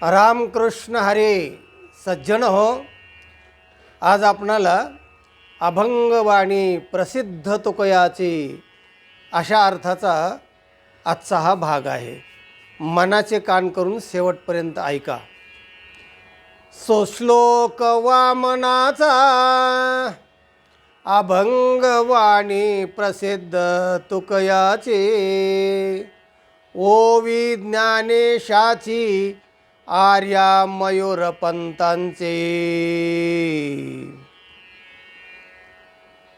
रामकृष्ण हरे. सज्जन हो, आज आपणाला अभंगवाणी प्रसिद्ध तुकयाची अशा अर्थाचा आजचा हा भाग आहे. मनाचे कान करून शेवटपर्यंत ऐका. सो श्लोक वामनाचा अभंगवाणी प्रसिद्ध तुकयाची, ओवी ज्ञानेशाची आर्या मयूरपंतांचे.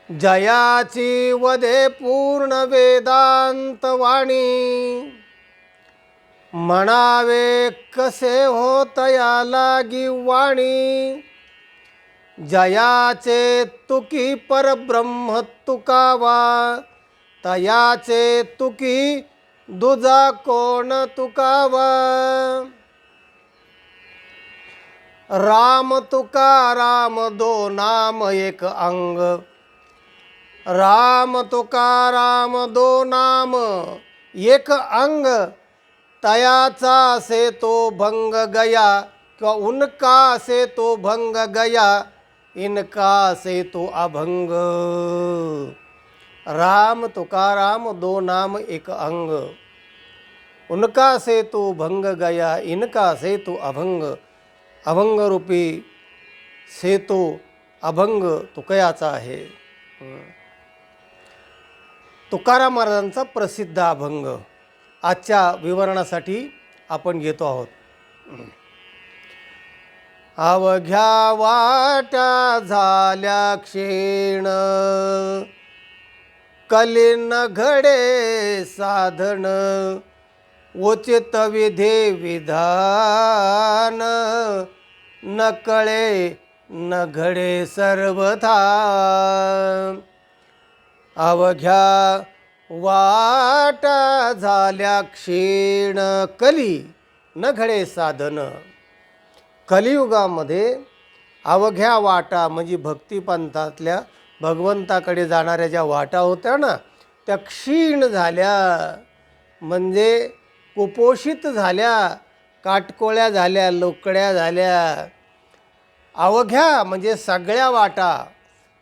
जयाची वदे पूर्ण वेदांत वाणी, म्हणावे कसे होतया लागी वाणी. जयाचे तुकी परब्रह्म तुकावा, तयाचे तुकी दुजा कोण तुकावा. राम तुका राम दो नाम एक अंग, राम तुका राम दो नाम एक अंग. तयाचा से तो भंग गया, किंवा उनका से तो भंग गया, इनका से तो अभंग. राम तुका राम दो नाम एक अंग, उनका से तो भंग गया, इनका से तो अभंग. अभंग रूपी से तो अभंग तुकयाचा आहे. तुकाराम महाराजांचा प्रसिद्ध अभंग आजच्या विवरणासाठी आपण घेतो आहोत. अवघ्या वाट्या झाल्या क्षीण, कलीन घडे साधन, उचित विधी विधान, न कळे न घडे सर्वथा. अवघ्या वाटा झाल्या क्षीण, कली न घडे साधन. कलियुगामध्ये अवघ्या वाटा म्हणजे भक्तिपंथातल्या भगवंताकडे जाणाऱ्या ज्या वाटा होत्या ना, त्या क्षीण झाल्या, म्हणजे कुपोषित झाल्या, काटकोळ्या झाल्या, लोकड्या झाल्या. अवघ्या म्हणजे सगळ्या वाटा,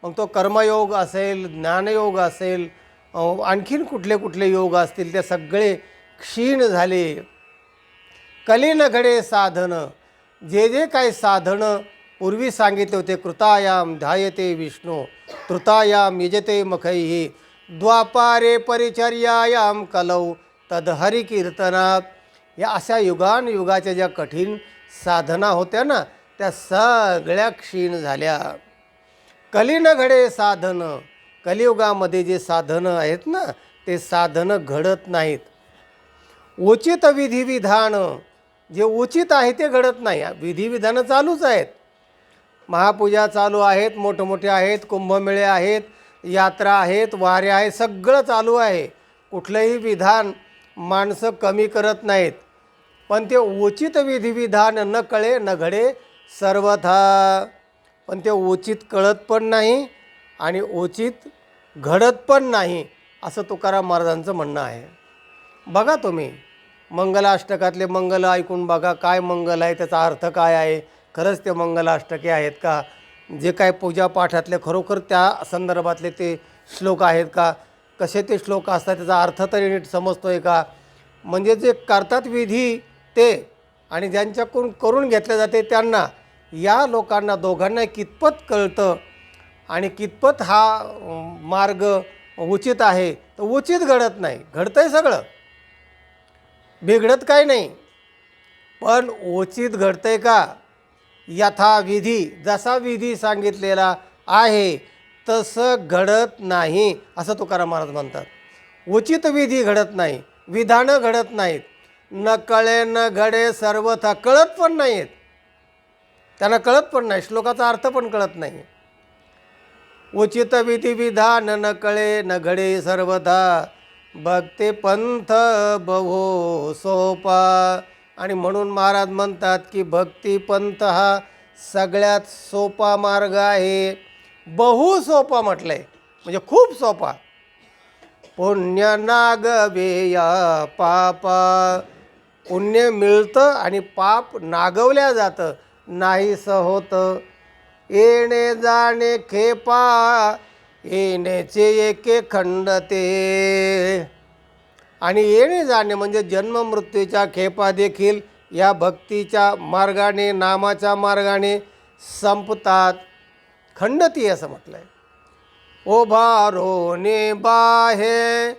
मग तो कर्मयोग असेल, ज्ञानयोग असेल, आणखीन कुठले कुठले योग असतील, ते सगळे क्षीण झाले. कलीन घडे साधन, जे जे काही साधनं पूर्वी सांगितले होते, कृतायाम ध्यायते विष्णू, तृतायाम यजते मखैः, द्वापारे परिचर्यायाम कलौ तदहरी कीर्तनात. या अशा युगाच्या ज्या कठीण साधना होत्या ना, त्या सगळ्या क्षीण झाल्या. कलीन घडे साधन, कलियुगामध्ये जे साधनं आहेत ना, ते साधनं घडत नाहीत. उचित विधिविधान, जे उचित आहे ते घडत नाही. विधिविधानं चालूच आहेत, महापूजा चालू आहेत, मोठमोठे आहेत, कुंभमेळे आहेत, यात्रा आहेत, वाऱ्या आहेत, सगळं चालू आहे. कुठलंही विधान माणसं कमी करत नाहीत, पण ते उचित विधिविधान न कळे न घडे सर्वथा. पण ते उचित कळत पण नाही आणि उचित घडत पण नाही, असं तुकाराम महाराजांचं म्हणणं आहे. बघा तुम्ही मंगलाष्टकातले मंगल ऐकून बघा, काय मंगल आहे, त्याचा अर्थ काय आहे, खरंच ते मंगलाष्टके आहेत का, जे काय पूजापाठातले खरोखर त्या संदर्भातले ते श्लोक आहेत का, कसे ते श्लोक असतात, त्याचा अर्थ तरी नीट समजतो आहे का. म्हणजे जे करतात विधी ते आणि ज्यांच्याकडून करून घेतले जाते त्यांना, या लोकांना दोघांना कितपत कळतं आणि कितपत हा मार्ग उचित आहे. तर उचित घडत नाही, घडतं आहे सगळं, बिघडत काही नाही, पण उचित घडतं आहे का, यथाविधी जसा विधी सांगितलेला आहे तसं घडत नाही, असं तुकाराम महाराज म्हणतात. उचित विधी घडत नाही, विधानं घडत नाहीत, न कळे न घडे सर्वथा, कळत पण नाहीत, त्यांना कळत पण नाही, श्लोकाचा अर्थ पण कळत नाही. उचित विधिविधान न कळे न घडे सर्वथा, भक्ती पंथ बहु सोपा. आणि म्हणून महाराज म्हणतात की भक्तिपंथ हा सगळ्यात सोपा मार्ग आहे. बहु सोपा म्हटलं आहे म्हणजे खूप सोपा. पुण्य नागवेया पापा, पुण्य मिळतं आणि पाप नागवल्या जातं, नाहीसं होतं. येणे जाणे खेपा, येण्याचे एके खंडते. आणि येणे जाणे म्हणजे जन्म मृत्यूच्या खेपा देखील या भक्तीच्या मार्गाने, नामाच्या मार्गाने संपतात, खंडती असं म्हटलं आहे. उभारोने बाहे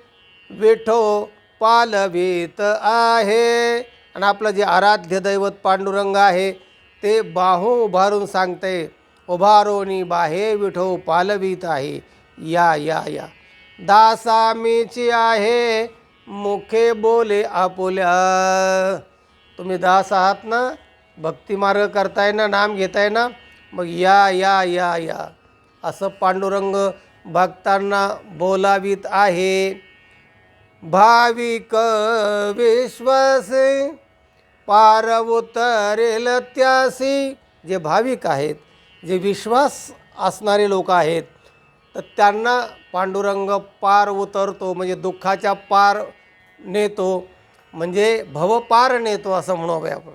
विठो पालवीत आहे. आणि आपलं जे आराध्य दैवत पांडुरंग आहे ते बाहू उभारून सांगते, उभारोनी बाहे विठो पालवीत आहे. या या या दासा मीची आहे, मुखे बोले आपुल्या. तुम्ही दास आहात ना, भक्तिमार्ग करताय ना, नाम घेताय ना, मग या या या या असं पांडुरंग भक्तांना बोलावीत आहे. भाविक विश्वासी पार उतरेल त्यासी. जे भाविक आहेत, जे विश्वास असणारे लोक आहेत, तर त्यांना पांडुरंग पार उतरतो, म्हणजे दुःखाच्या पार नेतो, म्हणजे भवपार नेतो असं म्हणू आपण.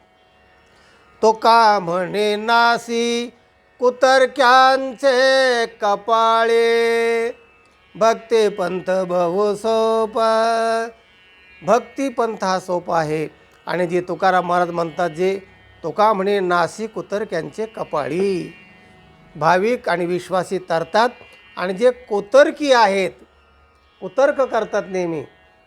तो का म्हणे नासी कुतर्क्यांचे कपाळे, भक्ती पंथ बहु सोपा. भक्ती पंथ हा सोपा आहे. आणि जे तुकाराम महाराज म्हणतात, जे तुका म्हणे नासी कुतर्क्यांचे कपाळी, भाविक आणि विश्वासी तरतात. आणि जे कुतर्की आहेत, कुतर्क करतात नेहमी,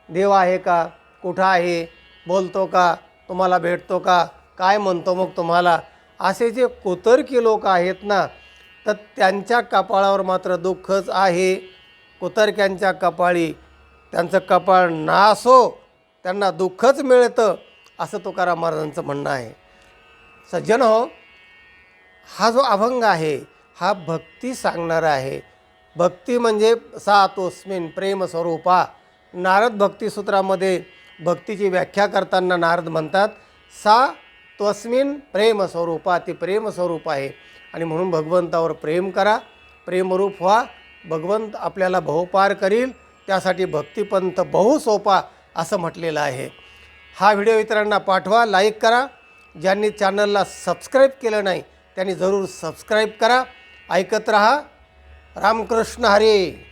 देव आहे का, कुठं आहे, बोलतो का, तुम्हाला भेटतो का, काय म्हणतो मग तुम्हाला, असे जे कुतर्की लोक आहेत ना, तर त्यांच्या कपाळावर मात्र दुःखच आहे. कुतर्क्यांच्या कपाळी त्यांचं कपाळ नासो, त्यांना दुःखच मिळतं, असं तुकाराम महाराजांचं म्हणणं आहे. सज्जन हो, हा जो अभंग आहे हा भक्ती सांगणारा आहे. भक्ती म्हणजे सा तोस्मिन प्रेम स्वरूपा. नारद भक्तिसूत्रामध्ये भक्तीची व्याख्या करताना नारद म्हणतात, सा त्वस्मिन प्रेम स्वरूपा. ती प्रेमस्वरूप आहे. आणि म्हणून भगवंतावर प्रेम करा, प्रेमरूप व्हा, भगवंत आपल्याला बहुपार करील. त्यासाठी भक्तिपंथ बहु सोपा असं म्हटलेलं आहे. हा व्हिडिओ इतरांना पाठवा, लाईक करा. ज्यांनी चॅनलला सबस्क्राईब केलं नाही त्यांनी जरूर सबस्क्राईब करा. ऐकत रहा. रामकृष्ण हरी.